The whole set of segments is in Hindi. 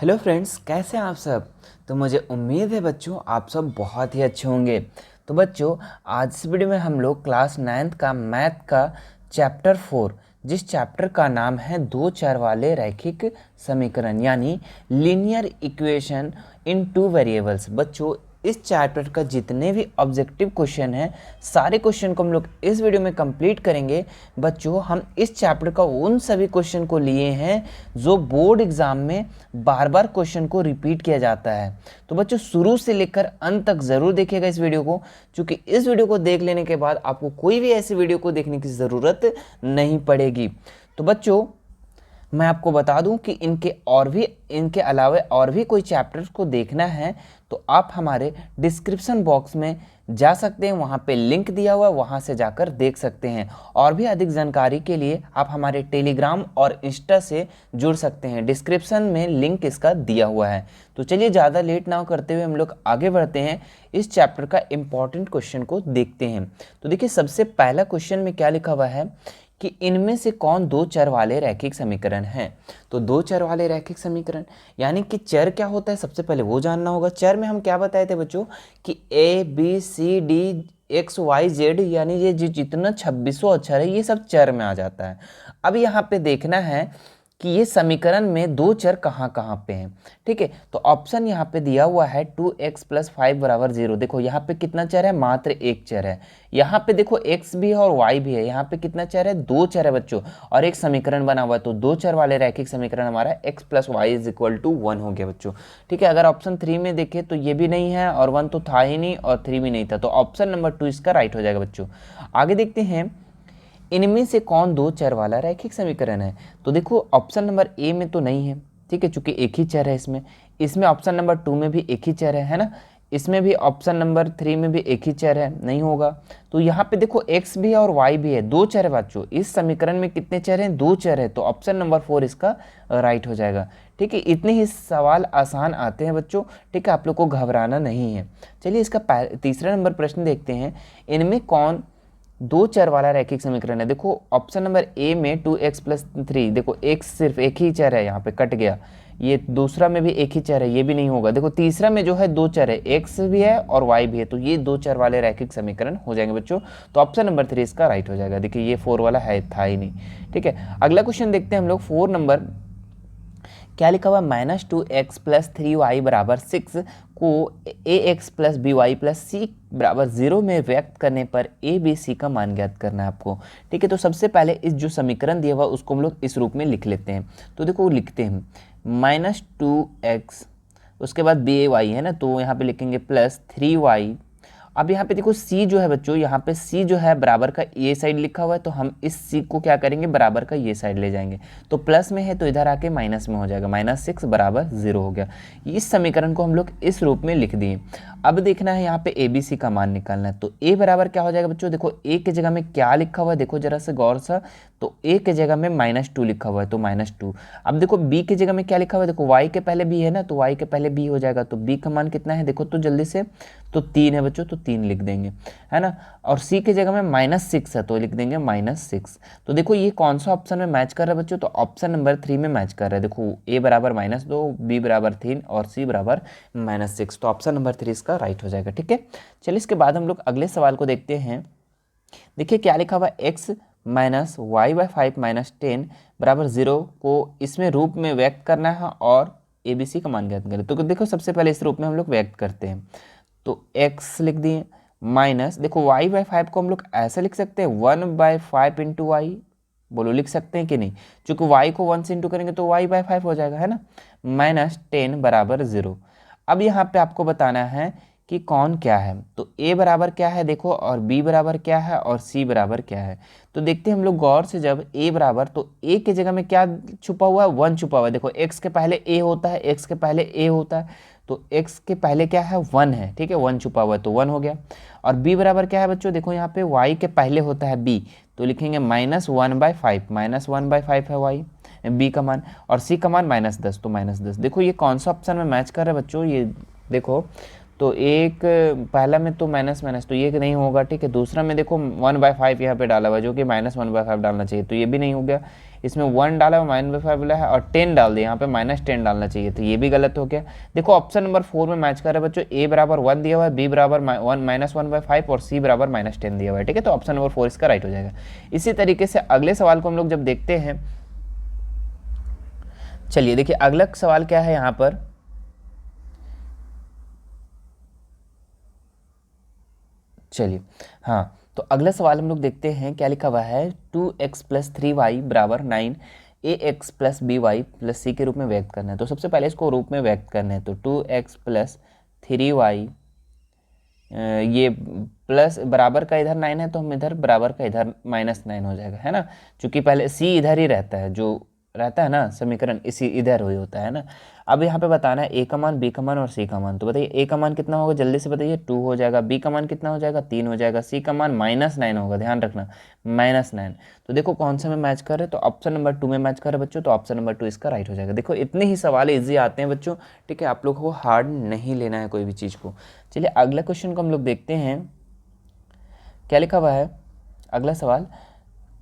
हेलो फ्रेंड्स, कैसे हैं आप सब। तो मुझे उम्मीद है बच्चों आप सब बहुत ही अच्छे होंगे। तो बच्चों आज इस वीडियो में हम लोग क्लास 9th का मैथ का चैप्टर 4 जिस चैप्टर का नाम है दो चर वाले रैखिक समीकरण यानी linear equation in two variables. बच्चों इस चैप्टर का जितने भी ऑब्जेक्टिव क्वेश्चन हैं सारे क्वेश्चन को हम लोग इस वीडियो में कंप्लीट करेंगे। बच्चों हम इस चैप्टर का उन सभी क्वेश्चन को लिए हैं जो बोर्ड एग्जाम में बार बार क्वेश्चन को रिपीट किया जाता है। तो बच्चों शुरू से लेकर अंत तक ज़रूर देखिएगा इस वीडियो को, क्योंकि इस वीडियो को देख लेने के बाद आपको कोई भी ऐसी वीडियो को देखने की ज़रूरत नहीं पड़ेगी। तो बच्चों मैं आपको बता दूं कि इनके अलावा और भी कोई चैप्टर्स को देखना है तो आप हमारे डिस्क्रिप्शन बॉक्स में जा सकते हैं, वहां पे लिंक दिया हुआ है, वहां से जाकर देख सकते हैं। और भी अधिक जानकारी के लिए आप हमारे टेलीग्राम और इंस्टा से जुड़ सकते हैं, डिस्क्रिप्शन में लिंक इसका दिया हुआ है। तो चलिए ज़्यादा लेट ना करते हुए हम लोग आगे बढ़ते हैं, इस चैप्टर का इंपॉर्टेंट क्वेश्चन को देखते हैं। तो देखिए सबसे पहला क्वेश्चन में क्या लिखा हुआ है कि इनमें से कौन दो चर वाले रैखिक समीकरण हैं। तो दो चर वाले रैखिक समीकरण यानी कि चर क्या होता है सबसे पहले वो जानना होगा। चर में हम क्या बताए थे बच्चों कि A B C D X Y Z यानी ये जितना 2600 अक्षर है ये सब चर में आ जाता है। अब यहाँ पे देखना है कि ये समीकरण में दो चर कहाँ कहाँ पे हैं। ठीक है, तो ऑप्शन यहाँ पे दिया हुआ है 2x + 5 = 0। देखो यहाँ पे कितना चर है, मात्र एक चर है। यहाँ पे देखो x भी है और y भी है। यहाँ पे कितना चर है, दो चर है बच्चों, और एक समीकरण बना हुआ है। तो दो चर वाले रैखिक समीकरण हमारा x + y = 1 हो गया बच्चों। ठीक है, अगर ऑप्शन 3 में देखें तो ये भी नहीं है और 1 तो था ही नहीं और 3 भी नहीं था, तो ऑप्शन नंबर 2 इसका राइट हो जाएगा बच्चों। आगे देखते हैं इनमें से कौन दो चर वाला रैखिक समीकरण है। तो देखो ऑप्शन नंबर ए में तो नहीं है, ठीक है, चूंकि एक ही चर है इसमें। इसमें ऑप्शन नंबर 2 में भी एक ही चर है ना। इसमें भी ऑप्शन नंबर 3 में भी एक ही चर है, नहीं होगा। तो यहाँ पे देखो x भी है और y भी है, दो चर है बच्चों। इस समीकरण में कितने चर हैं, दो चर है, तो ऑप्शन नंबर 4 इसका राइट हो जाएगा। ठीक है, इतने ही सवाल आसान आते हैं बच्चों। ठीक है, आप लोग को घबराना नहीं है। चलिए इसका तीसरा नंबर प्रश्न देखते हैं, इनमें कौन दो चर वाला रैखिक समीकरण है। देखो ऑप्शन नंबर ए में 2x + 3, देखो x सिर्फ एक ही चर है, यहाँ पे कट गया। ये दूसरा में भी एक ही चर है, ये भी नहीं होगा। देखो तीसरा में जो है दो चर है, x भी है और y भी है, तो ये दो चर वाले रैखिक समीकरण हो जाएंगे बच्चों। तो ऑप्शन नंबर 3 इसका राइट हो जाएगा। देखिए ये 4 वाला है, था ही नहीं। ठीक है, अगला क्वेश्चन देखते हैं हम लोग। 4 नंबर क्या लिखा हुआ, -2x + 3y = 6 को ax + by + c = 0 में व्यक्त करने पर a b c का मान ज्ञात करना है आपको। ठीक है, तो सबसे पहले इस जो समीकरण दिया हुआ उसको हम लोग इस रूप में लिख लेते हैं। तो देखो लिखते हैं -2x, उसके बाद by है ना, तो यहाँ पे लिखेंगे +3y। अब यहाँ पे देखो c जो है बच्चों, यहाँ पे c जो है बराबर का ये साइड लिखा हुआ है, तो हम इस c को क्या करेंगे, बराबर का ये साइड ले जाएंगे। तो प्लस में है तो इधर आके माइनस में हो जाएगा, -6 = 0 हो गया। इस समीकरण को हम लोग इस रूप में लिख दिए। अब देखना है यहाँ पे ए बी सी का मान निकालना है। तो a बराबर क्या हो जाएगा बच्चों, देखो a की जगह में क्या लिखा हुआ है, देखो जरा से गौर से। तो a की जगह में -2 लिखा हुआ है, तो -2। अब देखो b की जगह में क्या लिखा हुआ है, देखो y के पहले b है ना, तो y के पहले b हो जाएगा। तो b का मान कितना है, देखो तो जल्दी से, तो 3 है बच्चों, तो 3 लिख देंगे, है ना। और c की जगह में -6 है, तो लिख देंगे -6। तो देखो ये कौन सा ऑप्शन में मैच कर रहा है बच्चों, तो ऑप्शन नंबर 3 में मैच कर रहा है। देखो a बराबर -2, b बराबर 3 और c बराबर -6, तो ऑप्शन नंबर 3 इसका राइट हो जाएगा। ठीक है, चलिए इसके बाद हम लोग अगले सवाल को देखते हैं। देखिए क्या लिखा हुआ, x - y/5 - 10 = 0 को इसमें रूप में व्यक्त करना है और ए बी सी का मान ज्ञात करें। तो देखो सबसे पहले इस रूप में हम लोग व्यक्त करते हैं। तो x लिख दिए माइनस, देखो y/5 को हम लोग ऐसा लिख सकते हैं 1/5 × y, बोलो लिख सकते हैं कि नहीं, क्योंकि y को 1 से इंटू करेंगे तो y/5 हो जाएगा, है ना। -10 = 0। अब यहाँ पे आपको बताना है कि कौन क्या है। तो a बराबर क्या है देखो, और b बराबर क्या है और c बराबर क्या है। तो देखते हैं हम लोग गौर से, जब a बराबर, तो a की जगह में क्या छुपा हुआ है, 1 छुपा हुआ है। देखो x के पहले a होता है, x के पहले a होता है, तो x के पहले क्या है, 1 है। ठीक है, 1 छुपा हुआ है तो 1 हो गया। और b बराबर क्या है बच्चों, देखो यहाँ पे y के पहले होता है b, तो लिखेंगे -1/5, -1/5 है y b का मान, और c का मान -10, तो -10। देखो ये कौन सा ऑप्शन में मैच कर रहा है बच्चों, ये देखो तो एक पहला में तो माइनस माइनस तो ये नहीं होगा, ठीक है। दूसरा में देखो 1/5 यहाँ पे डाला हुआ जो कि -1/5 डालना चाहिए, तो ये भी नहीं हो गया। इसमें 1 डाला हुआ -1/5 बोला है और 10 डाल दिया, यहाँ पे -10 डालना चाहिए, तो ये भी गलत हो गया। देखो ऑप्शन नंबर 4 में मैच कर रहा है बच्चों, ए बराबर 1 दिया हुआ है, बी बराबर -1/5 और सी बराबर -10 दिया हुआ है, ठीक है। तो ऑप्शन नंबर 4 इसका राइट हो जाएगा। इसी तरीके से अगले सवाल को हम लोग जब देखते हैं, चलिए देखिए अगला सवाल क्या है यहाँ पर। चलिए हाँ, तो अगला सवाल हम लोग देखते हैं क्या लिखा हुआ है। 2x + 3y बराबर 9 ax + by + c के रूप में व्यक्त करना है। तो सबसे पहले इसको रूप में व्यक्त करना है, तो 2x + 3y, ये प्लस बराबर का इधर 9 है तो हम इधर बराबर का इधर -9 हो जाएगा, है ना, क्योंकि पहले c इधर ही रहता है, जो रहता है ना समीकरण इसी इधर हुई होता है ना। अब यहाँ पे बताना है a का मान, b का मान और c का मान। तो बताइए a का मान कितना होगा, जल्दी से बताइए, 2 हो जाएगा। b का मान कितना हो जाएगा, 3 हो जाएगा। c का मान -9 होगा, ध्यान रखना -9। तो देखो कौन सा में मैच कर रहे हैं, तो ऑप्शन नंबर 2 में मैच कर रहे हैं बच्चों, तो ऑप्शन नंबर 2 इसका राइट हो जाएगा। देखो इतने ही सवाल ईजी आते हैं बच्चों, ठीक है, आप लोगों को हार्ड नहीं लेना है कोई भी चीज़ को। चलिए अगला क्वेश्चन को हम लोग देखते हैं क्या लिखा हुआ है। अगला सवाल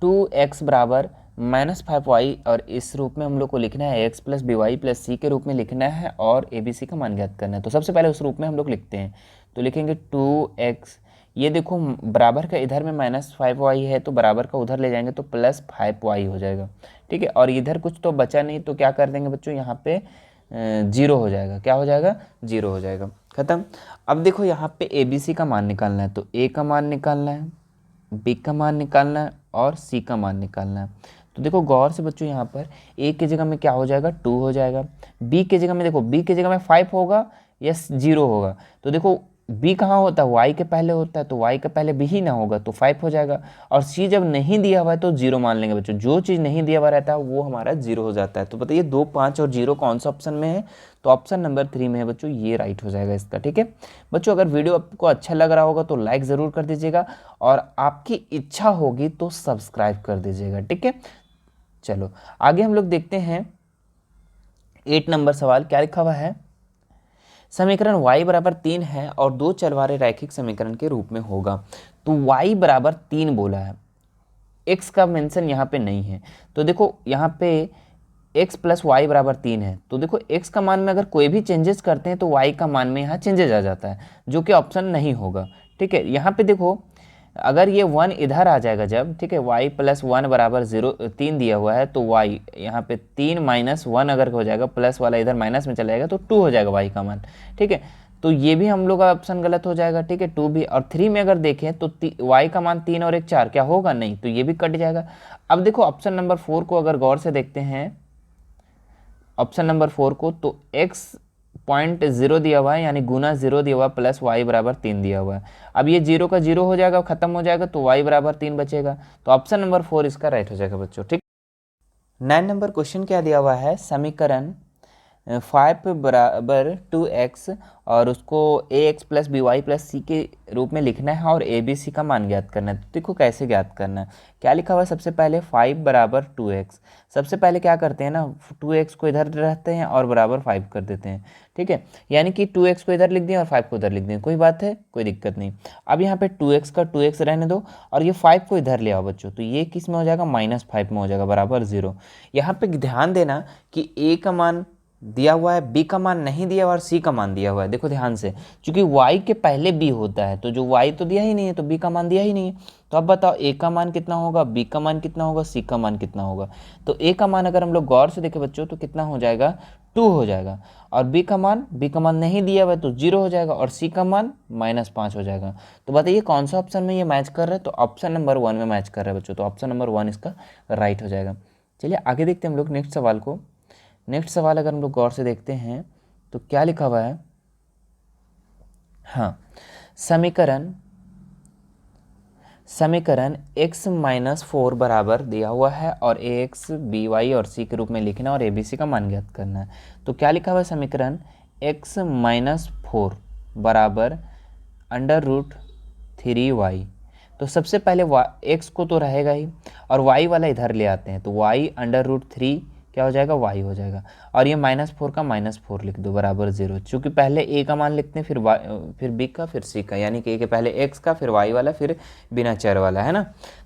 2x बराबर -5y, और इस रूप में हम लोग को लिखना है x + by + c के रूप में लिखना है और abc का मान ज्ञात करना है। तो सबसे पहले उस रूप में हम लोग लिखते हैं, तो लिखेंगे 2x, ये देखो बराबर का इधर में -5y है तो बराबर का उधर ले जाएंगे तो +5y हो जाएगा, ठीक है। और इधर कुछ तो बचा नहीं तो क्या कर देंगे बच्चों, यहाँ पे 0 हो जाएगा। क्या हो जाएगा, 0 हो जाएगा, खत्म। अब देखो यहाँ पे abc का मान निकालना है, तो a का मान निकालना है, b का मान निकालना है और c का मान निकालना है। तो देखो गौर से बच्चों, यहाँ पर a की जगह में क्या हो जाएगा, 2 हो जाएगा। b की जगह में देखो, b की जगह में 5 होगा या 0 होगा। तो देखो b कहाँ होता है, y के पहले होता है, तो y के पहले b ही ना होगा तो 5 हो जाएगा। और c जब नहीं दिया हुआ है तो 0 मान लेंगे बच्चों, जो चीज़ नहीं दिया हुआ रहता है वो हमारा 0 हो जाता है। तो बताइए 2, 5 और 0 कौन सा ऑप्शन में है, तो ऑप्शन नंबर 3 में है बच्चों, ये राइट हो जाएगा इसका, ठीक है। बच्चों अगर वीडियो आपको अच्छा लग रहा होगा तो लाइक ज़रूर कर दीजिएगा, और आपकी इच्छा होगी तो सब्सक्राइब कर दीजिएगा, ठीक है। चलो आगे हम लोग देखते हैं 8 नंबर सवाल क्या लिखा हुआ है। समीकरण y बराबर 3 है और 2 चरवारे रैखिक समीकरण के रूप में होगा। तो y बराबर 3 बोला है, x का मेंशन यहाँ पे नहीं है। तो देखो यहाँ पे x + y बराबर 3 है, तो देखो x का मान में अगर कोई भी चेंजेस करते हैं तो y का मान में यहाँ चेंजेस आ जाता है, जो कि ऑप्शन नहीं होगा, ठीक है। यहाँ पे देखो अगर ये 1 इधर आ जाएगा जब, ठीक है, y + 1 बराबर 0, 3 दिया हुआ है, तो y यहाँ पे 3 - 1 अगर हो जाएगा, प्लस वाला इधर माइनस में चला जाएगा तो 2 हो जाएगा y का मान, ठीक है। तो ये भी हम लोग का ऑप्शन गलत हो जाएगा, ठीक है, 2 भी। और 3 में अगर देखें तो y का मान 3 और 1 4, क्या होगा, नहीं, तो ये भी कट जाएगा। अब देखो ऑप्शन नंबर 4 को अगर गौर से देखते हैं, ऑप्शन नंबर 4 को, तो x 0.0 दिया हुआ है, यानी गुना 0 दिया हुआ है, प्लस y बराबर 3 दिया हुआ है। अब ये 0 का 0 हो जाएगा, खत्म हो जाएगा, तो y बराबर 3 बचेगा। तो ऑप्शन नंबर 4 इसका राइट हो जाएगा बच्चों, ठीक। 9 नंबर क्वेश्चन क्या दिया हुआ है, समीकरण 5 बराबर 2x और उसको ax + by + c के रूप में लिखना है और abc का मान ज्ञात करना है। तो देखो कैसे ज्ञात करना है, क्या लिखा हुआ है, सबसे पहले 5 बराबर 2x, सबसे पहले क्या करते हैं ना, 2x को इधर रहते हैं और बराबर 5 कर देते हैं, ठीक है। यानी कि 2x को इधर लिख दिए और 5 को इधर लिख दिए, कोई बात है, कोई दिक्कत नहीं। अब यहाँ पे 2x का 2x रहने दो और ये 5 को इधर ले आओ बच्चों, तो ये किस में हो जाएगा, -5 में हो जाएगा, बराबर 0। यहाँ पे ध्यान देना कि a का मान दिया हुआ है, b का मान नहीं दिया हुआ और c का मान दिया हुआ है। देखो ध्यान से, क्योंकि y के पहले b होता है, तो जो y तो दिया ही नहीं है तो b का मान दिया ही नहीं है। तो अब बताओ a का मान कितना होगा, b का मान कितना होगा, c का मान कितना होगा। तो a का मान अगर हम लोग गौर से देखें बच्चों तो कितना हो जाएगा, 2 हो जाएगा। और b का मान नहीं दिया हुआ है तो 0 हो जाएगा, और c का मान -5 हो जाएगा। तो बताइए कौन सा ऑप्शन में ये मैच कर रहा है, तो ऑप्शन नंबर 1 में मैच कर रहा है बच्चों, तो ऑप्शन नंबर 1 इसका राइट हो जाएगा। चलिए आगे देखते हैं हम लोग नेक्स्ट सवाल को। नेक्स्ट सवाल अगर हम लोग गौर से देखते हैं तो क्या लिखा हुआ है, हाँ, समीकरण x - 4 बराबर दिया हुआ है और ax, by और c के रूप में लिखना और abc का मान ज्ञात करना है। तो क्या लिखा हुआ है, समीकरण x - 4 बराबर √3y। तो सबसे पहले x को तो रहेगा ही और y वाला इधर ले आते हैं, तो y √3 क्या हो जाएगा, y हो जाएगा। और ये -4 का -4 लिख दो बराबर 0, चूँकि पहले a का मान लिखते हैं फिर फिर b का फिर c का, यानी कि a के पहले x का फिर y वाला फिर बिना चर वाला, है ना।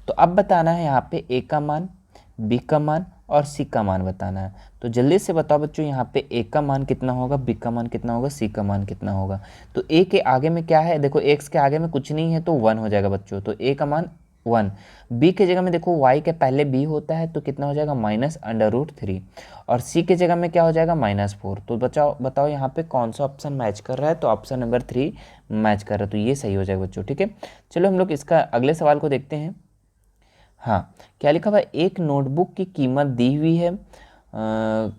तो अब बताना है यहाँ पे a का मान, b का मान और c का मान बताना है। तो जल्दी से बताओ बच्चों, यहाँ पे a का मान कितना होगा, b का मान कितना होगा, c का मान कितना होगा। तो a के आगे में क्या है, देखो x के आगे में कुछ नहीं है तो 1 हो जाएगा बच्चों, तो a का मान 1। b के जगह में देखो y के पहले b होता है तो कितना हो जाएगा, -√3। और c के जगह में क्या हो जाएगा, -4। तो बताओ यहाँ पे कौन सा ऑप्शन मैच कर रहा है, तो ऑप्शन नंबर 3 मैच कर रहा है, तो ये सही हो जाएगा बच्चों, ठीक है। चलो हम लोग इसका अगले सवाल को देखते हैं। हाँ, क्या लिखा हुआ है, एक नोटबुक की कीमत दी हुई है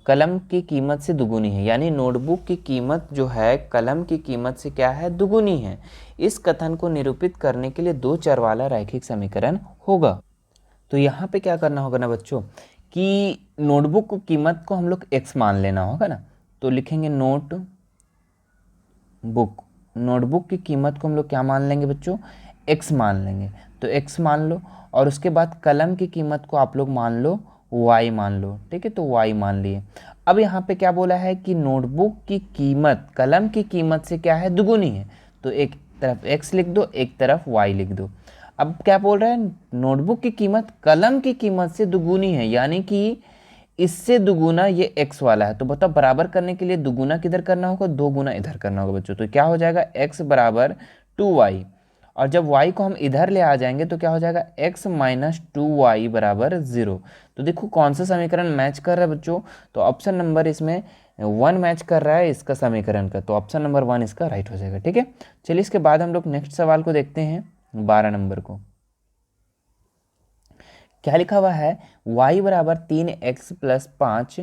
कलम की कीमत से दुगुनी है, यानी नोटबुक की कीमत जो है कलम की कीमत से क्या है, दुगुनी है। इस कथन को निरूपित करने के लिए दो चर वाला रैखिक समीकरण होगा। तो यहाँ पे क्या करना होगा ना बच्चों, कि नोटबुक की कीमत को हम लोग x मान लेना होगा ना। तो लिखेंगे नोटबुक की कीमत को हम लोग क्या मान लेंगे बच्चों, x मान लेंगे। तो x मान लो, और उसके बाद कलम की कीमत को आप लोग मान लो y मान लो, ठीक है। तो y मान लिए। अब यहाँ पे क्या बोला है कि नोटबुक की कीमत कलम की कीमत से क्या है, दुगुनी है। तो एक तरफ x लिख दो, एक तरफ y लिख दो। अब क्या बोल रहा है, नोटबुक की कीमत कलम की कीमत से दुगुनी है, यानी कि इससे दुगुना ये x वाला है। तो बताओ बराबर करने के लिए दुगुना किधर करना होगा, 2 गुना इधर करना होगा बच्चों। तो क्या हो जाएगा, x बराबर 2y, और जब y को हम इधर ले आ जाएंगे तो क्या हो जाएगा, x - 2y बराबर 0। तो देखो कौन सा समीकरण मैच कर रहा है बच्चों, तो ऑप्शन नंबर इसमें 1 मैच कर रहा है इसका समीकरण का, तो ऑप्शन नंबर 1 इसका राइट हो जाएगा, ठीक है। चलिए इसके बाद हम लोग नेक्स्ट सवाल को देखते हैं, 12 नंबर को। क्या लिखा हुआ है, y बराबर 3x + 5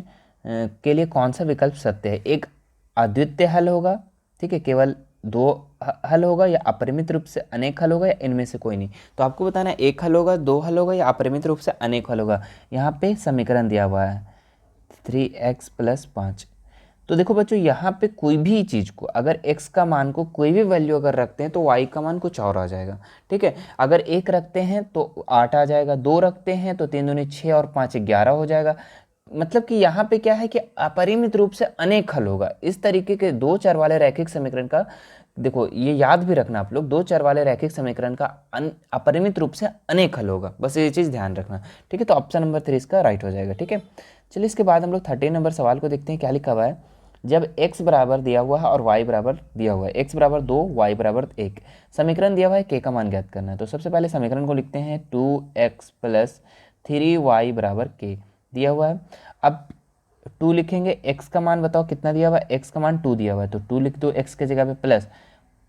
के लिए कौन सा विकल्प सत्य है। एक अद्वितीय हल होगा, ठीक है, केवल 2 हल होगा, या अपरिमित रूप से अनेक हल होगा, या इनमें से कोई नहीं। तो आपको बताना है एक हल होगा, 2 हल होगा, या अपरिमित रूप से अनेक हल होगा। यहाँ पे समीकरण दिया हुआ है 3x + 5। तो देखो बच्चों, यहाँ पे कोई भी चीज़ को अगर x का मान को कोई भी वैल्यू अगर रखते हैं तो y का मान कुछ और आ जाएगा, ठीक है। अगर 1 रखते हैं तो 8 आ जाएगा, 2 रखते हैं तो 3 दूनी 6 और 5 11 हो जाएगा। मतलब कि यहाँ पे क्या है कि अपरिमित रूप से अनेक हल होगा। इस तरीके के दो चर वाले रैखिक समीकरण का, देखो ये याद भी रखना आप लोग, दो चर वाले रैखिक समीकरण का अपरिमित रूप से अनेक हल होगा, बस ये चीज़ ध्यान रखना, ठीक है। तो ऑप्शन नंबर 3 इसका राइट हो जाएगा, ठीक है। चलिए इसके बाद हम लोग 13 नंबर सवाल को देखते हैं। क्या लिखा हुआ है, जब x बराबर दिया हुआ है और y बराबर दिया हुआ है, x बराबर 2 y बराबर 1, समीकरण दिया हुआ है, k का मान ज्ञात करना है। तो सबसे पहले समीकरण को लिखते हैं 2x + 3y बराबर k दिया हुआ है। अब 2 लिखेंगे, x का मान बताओ कितना दिया हुआ है, x का मान 2 दिया हुआ है, तो 2 लिख दो x के जगह पे प्लस,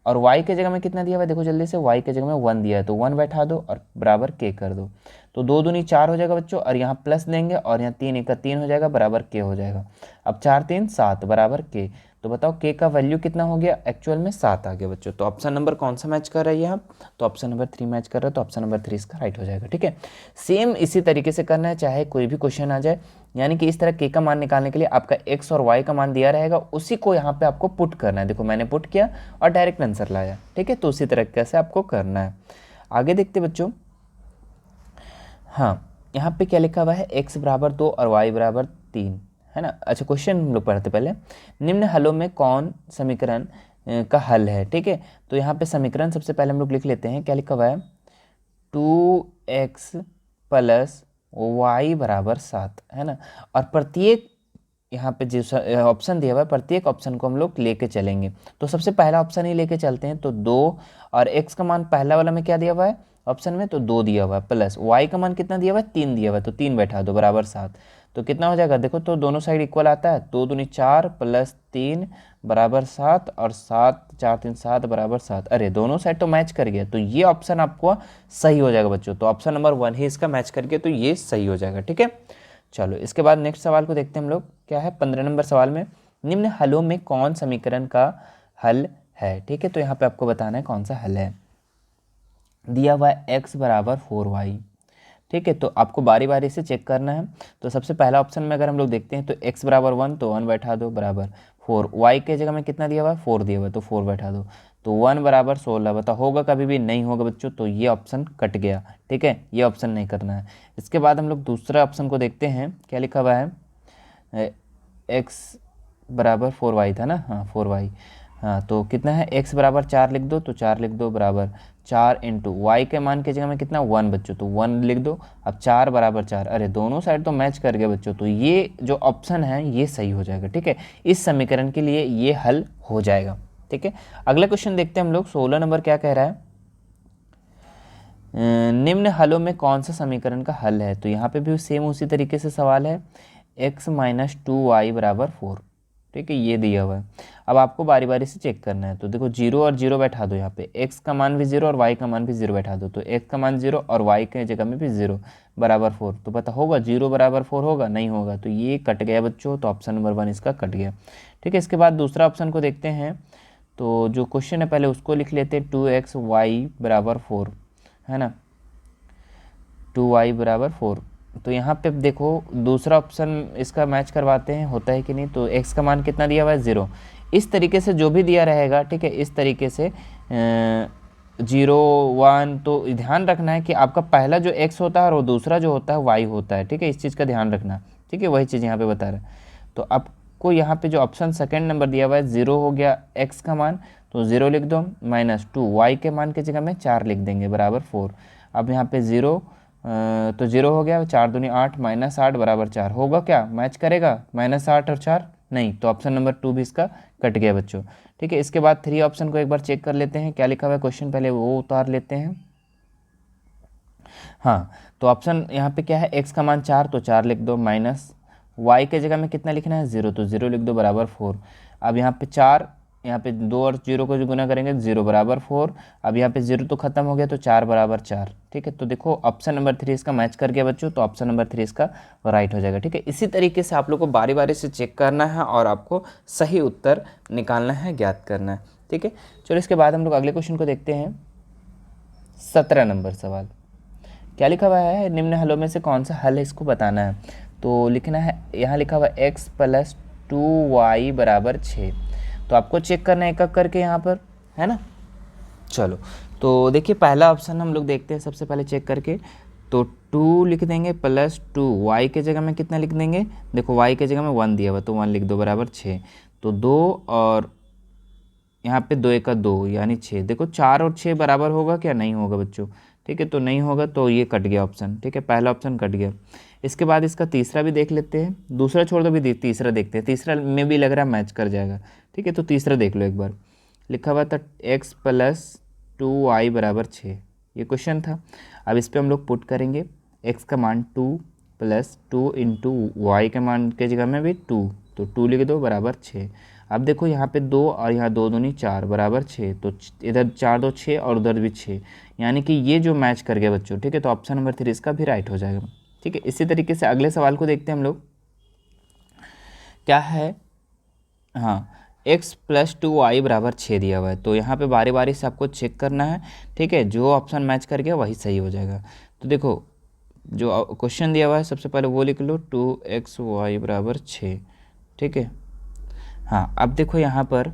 और y के जगह में कितना दिया हुआ है, देखो जल्दी से, y के जगह में 1 दिया है तो 1 बैठा दो और बराबर k कर दो। तो 2 दूनी 4 हो जाएगा बच्चों, और यहाँ प्लस देंगे और यहाँ 3 1 का 3 हो जाएगा बराबर k हो जाएगा। अब 4 3 7 बराबर k। तो बताओ k का वैल्यू कितना हो गया, एक्चुअल में 7 आ गया बच्चों। तो ऑप्शन नंबर कौन सा मैच कर रहा है यहाँ, तो ऑप्शन नंबर 3 मैच कर रहा है, तो ऑप्शन नंबर 3 इसका राइट हो जाएगा, ठीक है। सेम इसी तरीके से करना है, चाहे कोई भी क्वेश्चन आ जाए, यानी कि इस तरह k का मान निकालने के लिए आपका x और y का मान दिया रहेगा, उसी को यहाँ पे आपको पुट करना है। देखो मैंने पुट किया और डायरेक्ट आंसर लाया, ठीक है। तो उसी तरीके से आपको करना है। आगे देखते बच्चों, हाँ यहाँ पे क्या लिखा हुआ है, x बराबर 2 और y बराबर 3, है ना। अच्छा क्वेश्चन हम लोग पढ़ते पहले, निम्न हलों में कौन समीकरण का हल है, ठीक है। तो यहाँ पे समीकरण सबसे पहले हम लोग लिख लेते हैं। क्या लिखा हुआ है, 2x + y बराबर 7, है ना। और प्रत्येक यहाँ पे जो ऑप्शन दिया हुआ है, प्रत्येक ऑप्शन को हम लोग लेके चलेंगे। तो सबसे पहला ऑप्शन ही लेके चलते हैं, तो 2, और x का मान पहला वाला में क्या दिया हुआ है ऑप्शन में, तो 2 दिया हुआ है, प्लस y का मान कितना दिया हुआ है, 3 दिया हुआ है, तो 3 बैठा दो बराबर 7। तो कितना हो जाएगा, देखो तो दोनों साइड इक्वल आता है, 2 दूनी 4 + 3 बराबर 7, और 7 4 3 7 बराबर 7। अरे दोनों साइड तो मैच कर गया, तो ये ऑप्शन आपको सही हो जाएगा बच्चों। तो ऑप्शन नंबर 1 ही इसका मैच कर गया, तो ये सही हो जाएगा, ठीक है। चलो इसके बाद नेक्स्ट सवाल को देखते हैं हम लोग। क्या है 15 नंबर सवाल में, निम्न हलों में कौन समीकरण का हल है, ठीक है। तो यहाँ पे आपको बताना है कौन सा हल है। दिया हुआ है x बराबर 4y, ठीक है। तो आपको बारी बारी से चेक करना है। तो सबसे पहला ऑप्शन में अगर हम लोग देखते हैं, तो x बराबर 1, तो 1 बैठा दो बराबर 4, y के जगह में कितना दिया हुआ है, 4 दिया हुआ है, तो 4 बैठा दो, तो 1 बराबर 16। बता होगा कभी भी नहीं होगा बच्चों, तो ये ऑप्शन कट गया, ठीक है, ये ऑप्शन नहीं करना है। इसके बाद हम लोग दूसरा ऑप्शन को देखते हैं। क्या लिखा हुआ है, एक्स बराबर 4y था ना, हाँ 4y। हाँ तो कितना है, x बराबर 4 लिख दो, तो 4 लिख दो बराबर 4 इंटू वाई के मान की जगह में कितना 1 बच्चों, तो 1 लिख दो। अब 4 बराबर 4, अरे दोनों साइड तो मैच कर गया बच्चों, तो ये जो ऑप्शन है ये सही हो जाएगा। ठीक है, इस समीकरण के लिए ये हल हो जाएगा। ठीक है, अगला क्वेश्चन देखते हैं हम लोग। 16 नंबर क्या कह रहा है, निम्न हलों में कौन सा समीकरण का हल है। तो यहाँ पे भी सेम उसी तरीके से सवाल है, x माइनस 2y बराबर 4। ठीक है, ये दिया हुआ है। अब आपको बारी बारी से चेक करना है। तो देखो 0 और 0 बैठा दो, यहाँ पे x का मान भी 0 और y का मान भी 0 बैठा दो। तो x का मान 0 और y के जगह में भी 0 बराबर 4। तो पता होगा 0 बराबर 4 होगा, नहीं होगा, तो ये कट गया बच्चों। तो ऑप्शन नंबर 1 इसका कट गया। ठीक है, इसके बाद दूसरा ऑप्शन को देखते हैं। तो जो क्वेश्चन है पहले उसको लिख लेते हैं, 2xy बराबर 4 है ना, 2y बराबर 4। तो यहाँ पे देखो दूसरा ऑप्शन इसका मैच करवाते हैं, होता है कि नहीं। तो x का मान कितना दिया हुआ है 0। इस तरीके से जो भी दिया रहेगा, ठीक है, इस तरीके से 0 1, तो ध्यान रखना है कि आपका पहला जो x होता है और वो दूसरा जो होता है y होता है। ठीक है, इस चीज़ का ध्यान रखना। ठीक है, वही चीज़ यहाँ पे बता रहा है। तो आपको यहाँ पे जो ऑप्शन सेकेंड नंबर दिया हुआ है 0 हो गया x का मान, तो 0 लिख दो, माइनस 2 y के मान की जगह में 4 लिख देंगे बराबर 4। अब यहाँ पे 0 तो 0 हो गया, 4 दूनी 8 माइनस 8 बराबर 4 होगा, क्या मैच करेगा माइनस 8 और 4 नहीं। तो ऑप्शन नंबर 2 भी इसका कट गया बच्चों। ठीक है, इसके बाद 3 ऑप्शन को एक बार चेक कर लेते हैं, क्या लिखा हुआ है क्वेश्चन, पहले वो उतार लेते हैं। हाँ, तो ऑप्शन यहाँ पे क्या है, x का मान 4 तो 4 लिख दो, माइनस y के जगह में कितना लिखना है 0, तो 0 लिख दो बराबर 4। अब यहाँ पे 4, यहाँ पे 2 और 0 को जो गुना करेंगे 0 बराबर 4। अब यहाँ पे 0 तो खत्म हो गया, तो 4 बराबर 4। ठीक है, तो देखो ऑप्शन नंबर 3 इसका मैच कर गया बच्चों, तो ऑप्शन नंबर 3 इसका राइट हो जाएगा। ठीक है, इसी तरीके से आप लोग को बारी बारी से चेक करना है और आपको सही उत्तर निकालना है, ज्ञात करना है। ठीक है, चलो इसके बाद हम लोग अगले क्वेश्चन को देखते हैं। 17 नंबर सवाल क्या लिखा हुआ है, निम्न हलों में से कौन सा हल है इसको बताना है। तो लिखना है, यहाँ लिखा हुआ है x प्लस 2y बराबर 6। तो आपको चेक करना है एक एक करके यहाँ पर, है ना। चलो तो देखिए पहला ऑप्शन हम लोग देखते हैं सबसे पहले चेक करके। तो 2 लिख देंगे प्लस 2, y के जगह में कितना लिख देंगे, देखो y के जगह में 1 दिया हुआ, तो 1 लिख दो बराबर 6। तो 2 और यहाँ पे 2 1 2 यानी 6। देखो 4 और 6 बराबर होगा क्या, नहीं होगा बच्चों। ठीक है, तो नहीं होगा, तो ये कट गया ऑप्शन। ठीक है, पहला ऑप्शन कट गया। इसके बाद इसका तीसरा भी देख लेते हैं, दूसरा छोड़ दो भी तीसरा देखते हैं। तीसरा में भी लग रहा है मैच कर जाएगा। ठीक है, तो तीसरा देख लो एक बार, लिखा हुआ था x प्लस 2y बराबर 6, ये क्वेश्चन था। अब इस पर हम लोग पुट करेंगे, x का मान 2 प्लस 2 इंटू वाई के मान के जगह में भी 2, तो 2 लिख दो बराबर 6। अब देखो यहाँ पे 2 और यहाँ 2 दूनी 4 बराबर 6, तो इधर 4 2 6 और उधर भी 6, यानी कि ये जो मैच कर गया बच्चों। ठीक है, तो ऑप्शन नंबर 3 इसका भी राइट हो जाएगा। ठीक है, इसी तरीके से अगले सवाल को देखते हैं हम लोग, क्या है। हाँ, x प्लस 2y बराबर 6 दिया हुआ है। तो यहाँ पे बारी बारी से आपको चेक करना है। ठीक है, जो ऑप्शन मैच कर गया वही सही हो जाएगा। तो देखो जो क्वेश्चन दिया हुआ है सबसे पहले वो लिख लो, 2xy बराबर 6। ठीक है, हाँ अब देखो यहाँ पर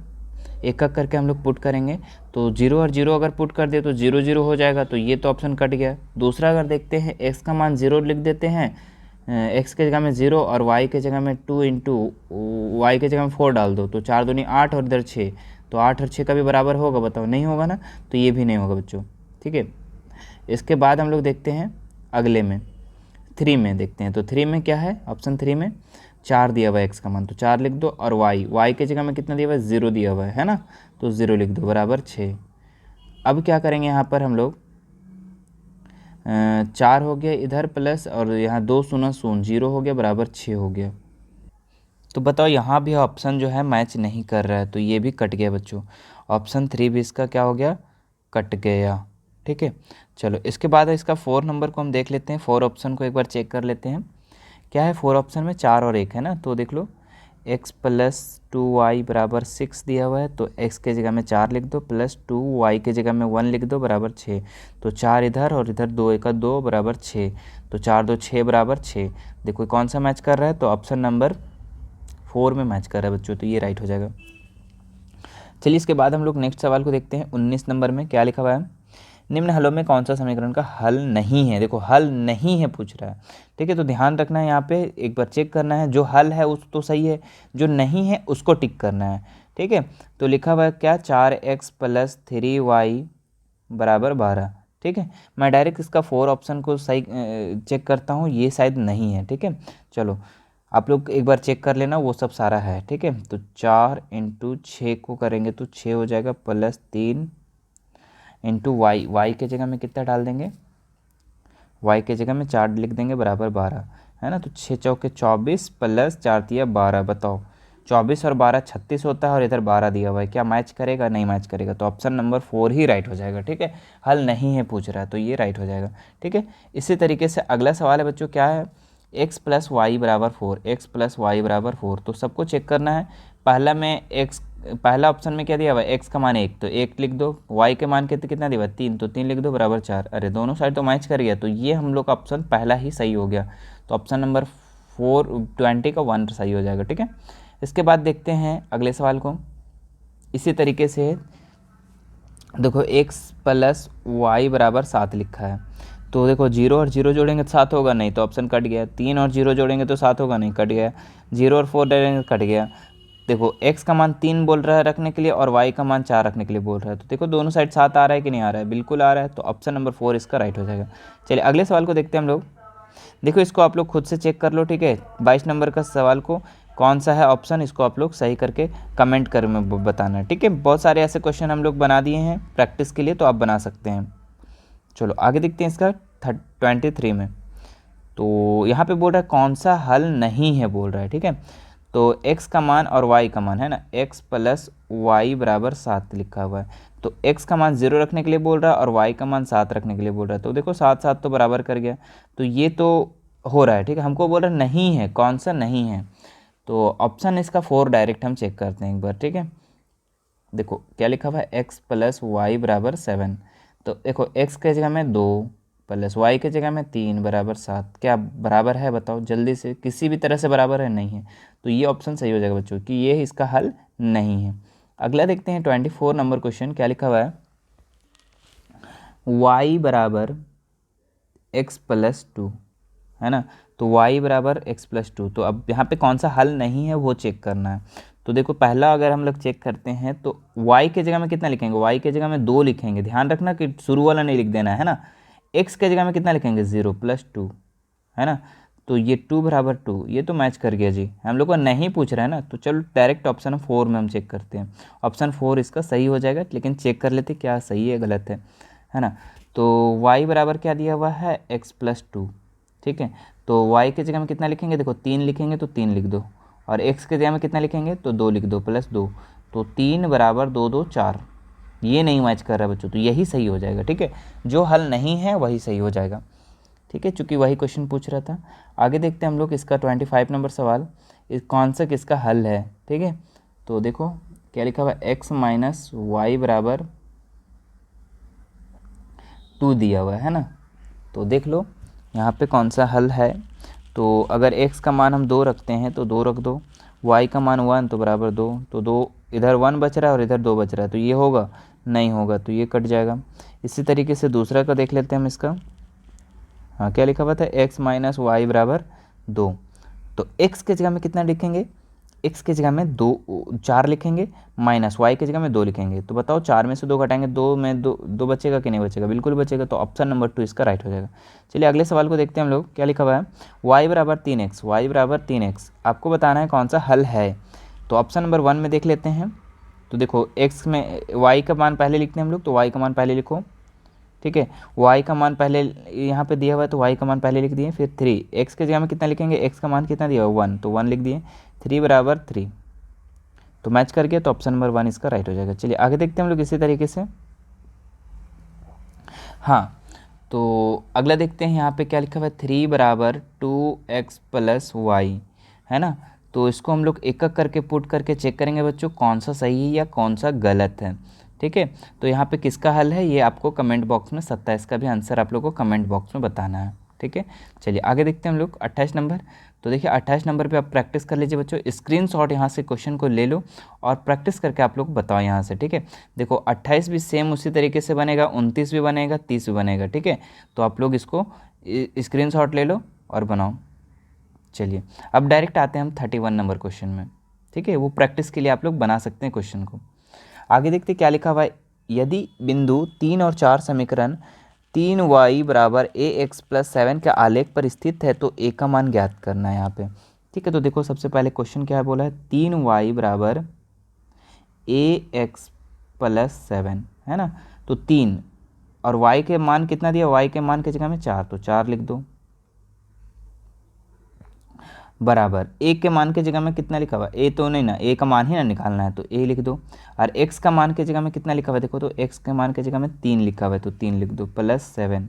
एक एक करके हम लोग पुट करेंगे। तो 0 और 0 अगर पुट कर दे तो 0 0 हो जाएगा, तो ये तो ऑप्शन कट गया। दूसरा अगर देखते हैं, x का मान 0 लिख देते हैं, x के जगह में 0 और y के जगह में 2 इंटू वाई के जगह में 4 डाल दो, तो 4 दूनी 8 और इधर 6, तो 8 और 6 का भी बराबर होगा, बताओ नहीं होगा ना, तो ये भी नहीं होगा बच्चों। ठीक है, इसके बाद हम लोग देखते हैं अगले में 3 में देखते हैं। तो 3 में क्या है, ऑप्शन 3 में 4 दिया हुआ है x का मान, तो 4 लिख दो, और y के जगह में कितना दिया हुआ है 0 दिया हुआ है ना, तो 0 लिख दो बराबर 6। अब क्या करेंगे यहाँ पर हम लोग, 4 हो गया इधर प्लस, और यहाँ 2 शून्य 0 हो गया बराबर 6 हो गया। तो बताओ यहाँ भी ऑप्शन जो है मैच नहीं कर रहा है, तो ये भी कट गया बच्चों। ऑप्शन 3 भी इसका क्या हो गया, कट गया। ठीक है, चलो इसके बाद इसका 4 नंबर को हम देख लेते हैं। 4 ऑप्शन को एक बार चेक कर लेते हैं, क्या है 4 ऑप्शन में 4 और 1 है ना। तो देख लो x प्लस 2y बराबर 6 दिया हुआ है, तो x के जगह में 4 लिख दो, प्लस 2y के जगह में 1 लिख दो बराबर 6। तो 4 इधर और इधर 2 1 2 बराबर 6, तो 4 2 6 बराबर 6। देखो कौन सा मैच कर रहा है, तो ऑप्शन नंबर 4 में मैच कर रहा है बच्चों, तो ये राइट हो जाएगा। चलिए इसके बाद हम लोग नेक्स्ट सवाल को देखते हैं। 19 नंबर में क्या लिखा हुआ है, निम्न हलों में कौन सा समीकरण का हल नहीं है। देखो हल नहीं है पूछ रहा है, ठीक है, तो ध्यान रखना है यहाँ पे, एक बार चेक करना है, जो हल है उस तो सही है, जो नहीं है उसको टिक करना है, ठीक है। तो लिखा हुआ है क्या, 4x + 3y = 12, ठीक है। मैं डायरेक्ट इसका 4 ऑप्शन को सही चेक करता हूँ, ये शायद नहीं है, ठीक है। चलो आप लोग एक बार चेक कर लेना, वो सब सारा है, ठीक है। तो 4 × 6 को करेंगे तो 6 हो जाएगा, +3 × y के जगह में कितना डाल देंगे, y के जगह में 4 लिख देंगे, =12, है ना। तो 6 चौके 24 + 4 तिया 12, बताओ 24 और 12 36 होता है, और इधर 12 दिया हुआ है, क्या मैच करेगा, नहीं मैच करेगा, तो ऑप्शन नंबर 4 ही राइट हो जाएगा, ठीक है। हल नहीं है पूछ रहा है तो ये राइट हो जाएगा, ठीक है। इसी तरीके से अगला सवाल है बच्चों, क्या है, x + y = 4, x + y = 4, तो सबको चेक करना है। पहला ऑप्शन में क्या दिया हुआ है, x का मान 1, तो 1 लिख दो, y के मान कितना दिया हुआ है 3, तो 3 लिख दो, =4। अरे दोनों साइड तो मैच कर गया, तो ये हम लोग का ऑप्शन पहला ही सही हो गया, तो ऑप्शन नंबर 20 का 1 सही हो जाएगा, ठीक है। इसके बाद देखते हैं अगले सवाल को। इसी तरीके से देखो x + y = 7 लिखा है, तो देखो 0 और 0 जोड़ेंगे तो 7 होगा, नहीं तो ऑप्शन कट गया। 3 और 0 जोड़ेंगे तो 7 होगा, नहीं, कट गया। 0 और 4 डालेंगे कट गया। देखो x का मान 3 बोल रहा है रखने के लिए, और y का मान 4 रखने के लिए बोल रहा है, तो देखो दोनों साइड 7 आ रहा है कि नहीं आ रहा है, बिल्कुल आ रहा है, तो ऑप्शन नंबर 4 इसका राइट हो जाएगा। चलिए अगले सवाल को देखते हैं हम लोग। देखो इसको आप लोग खुद से चेक कर लो, ठीक है। 22 नंबर का सवाल को कौन सा है ऑप्शन, इसको आप लोग सही करके कमेंट कर में बताना है, ठीक है। बहुत सारे ऐसे क्वेश्चन हम लोग बना दिए हैं प्रैक्टिस के लिए, तो आप बना सकते हैं। चलो आगे देखते हैं इसका 23 में। तो यहाँ पे बोल रहा है कौन सा हल नहीं है बोल रहा है, ठीक है। तो x का मान और y का मान है ना, x + y = 7 लिखा हुआ है, तो x का मान 0 रखने के लिए बोल रहा है और y का मान 7 रखने के लिए बोल रहा है, तो देखो 7 7 तो बराबर कर गया, तो ये तो हो रहा है, ठीक है। हमको बोल रहा है नहीं है, कौन सा नहीं है, तो ऑप्शन इसका 4 डायरेक्ट हम चेक करते हैं एक बार, ठीक है। देखो क्या लिखा हुआ है, x + y = 7, तो देखो x के जगह में 2 + y के जगह में 3 = 7, क्या बराबर है, बताओ जल्दी से, किसी भी तरह से बराबर है, नहीं है, तो ये ऑप्शन सही हो जाएगा बच्चों कि ये इसका हल नहीं है। अगला देखते हैं 24 नंबर क्वेश्चन, क्या लिखा हुआ है, y = x + 2, है ना। तो y = x + 2, तो अब यहाँ पे कौन सा हल नहीं है वो चेक करना है। तो देखो पहला अगर हम लोग चेक करते हैं तो y के जगह में कितना लिखेंगे, y के जगह में 2 लिखेंगे, ध्यान रखना कि शुरू वाला नहीं लिख देना है ना। x के जगह में कितना लिखेंगे, 0 + 2, है ना, तो ये 2 = 2, ये तो मैच कर गया जी, हम लोग को नहीं पूछ रहा है ना, तो चलो डायरेक्ट ऑप्शन 4 में हम चेक करते हैं। ऑप्शन 4 इसका सही हो जाएगा, लेकिन चेक कर लेते क्या सही है गलत है ना। तो y बराबर क्या दिया हुआ है, x + 2, ठीक है। तो y के जगह में कितना लिखेंगे, देखो 3 लिखेंगे तो 3 लिख दो, और x के जगह में कितना लिखेंगे तो 2 लिख दो, +2, तो 3 = 2 2 4, ये नहीं मैच कर रहा बच्चों, तो यही सही हो जाएगा, ठीक है। जो हल नहीं है वही सही हो जाएगा, ठीक है, चूँकि वही क्वेश्चन पूछ रहा था। आगे देखते हैं हम लोग इसका 25 नंबर सवाल, इस कौन सा किसका हल है, ठीक है। तो देखो क्या लिखा हुआ है, x - y = 2 दिया हुआ है ना, तो देख लो यहाँ पे कौन सा हल है। तो अगर x का मान हम 2 रखते हैं तो 2 रख दो, y का मान 1 तो बराबर 2, तो 2 इधर 1 बच रहा है और इधर 2 बच रहा है, तो ये होगा, नहीं होगा, तो ये कट जाएगा। इसी तरीके से दूसरा का देख लेते हैं हम इसका। हाँ क्या लिखा हुआ था, x - y = 2, तो x के जगह में कितना लिखेंगे, x के जगह में 4 लिखेंगे, माइनस y के जगह में 2 लिखेंगे, तो बताओ 4 में से 2 घटाएंगे, 2 में 2 बचेगा कि नहीं बचेगा, बिल्कुल बचेगा, तो ऑप्शन नंबर 2 इसका राइट हो जाएगा। चलिए अगले सवाल को देखते हैं हम लोग, क्या लिखा हुआ है, y = 3x, y = 3x, आपको बताना है कौन सा हल है। तो ऑप्शन नंबर 1 में देख लेते हैं। तो देखो x में y का मान पहले लिखते हैं हम लोग, तो y का मान पहले लिखो, ठीक है। y का मान पहले यहाँ पे दिया हुआ है, तो y का मान पहले लिख दिए, फिर 3, x के जगह में कितना लिखेंगे, x का मान कितना दिया हुआ 1, तो 1 लिख दिए, 3 = 3, तो मैच कर गया, तो ऑप्शन नंबर 1 इसका राइट हो जाएगा। चलिए आगे देखते हैं हम लोग इसी तरीके से। हाँ तो अगला देखते हैं, यहाँ पे क्या लिखा हुआ है, 3 = 2x + y, है ना। तो इसको हम लोग एक एक करके पुट करके चेक करेंगे बच्चों, कौन सा सही है या कौन सा गलत है, ठीक है। तो यहाँ पे किसका हल है ये आपको कमेंट बॉक्स में 27 का भी आंसर आप लोग को कमेंट बॉक्स में बताना है, ठीक है। चलिए आगे देखते हैं हम लोग 28 नंबर, तो देखिए 28 नंबर पे आप प्रैक्टिस कर लीजिए बच्चों, स्क्रीनशॉट यहाँ से क्वेश्चन को ले लो और प्रैक्टिस करके आप लोग बताओ यहाँ से, ठीक है। देखो 28 भी सेम उसी तरीके से बनेगा, 29 भी बनेगा, 30 भी बनेगा, ठीक है। तो आप लोग इसको स्क्रीनशॉट ले लो और बनाओ। चलिए अब डायरेक्ट आते हैं हम 31 नंबर क्वेश्चन में, ठीक है। वो प्रैक्टिस के लिए आप लोग बना सकते हैं क्वेश्चन को। आगे देखते क्या लिखा हुआ है। यदि बिंदु 3 और 4 समीकरण 3y बराबर ax प्लस 7 के आलेख पर स्थित है तो a का मान ज्ञात करना है यहाँ पे, ठीक है। तो देखो सबसे पहले क्वेश्चन क्या बोला है, 3y बराबर ax प्लस 7 है ना। तो 3 और y के मान कितना दिया, y के मान की जगह में 4, तो 4 लिख दो, बराबर a के मान की जगह में कितना लिखा हुआ, a तो नहीं ना, a का मान ही ना निकालना है तो a लिख दो। और x का मान की जगह में कितना लिखा हुआ है, देखो तो x के मान की जगह में 3 लिखा हुआ है तो 3 लिख दो, प्लस 7।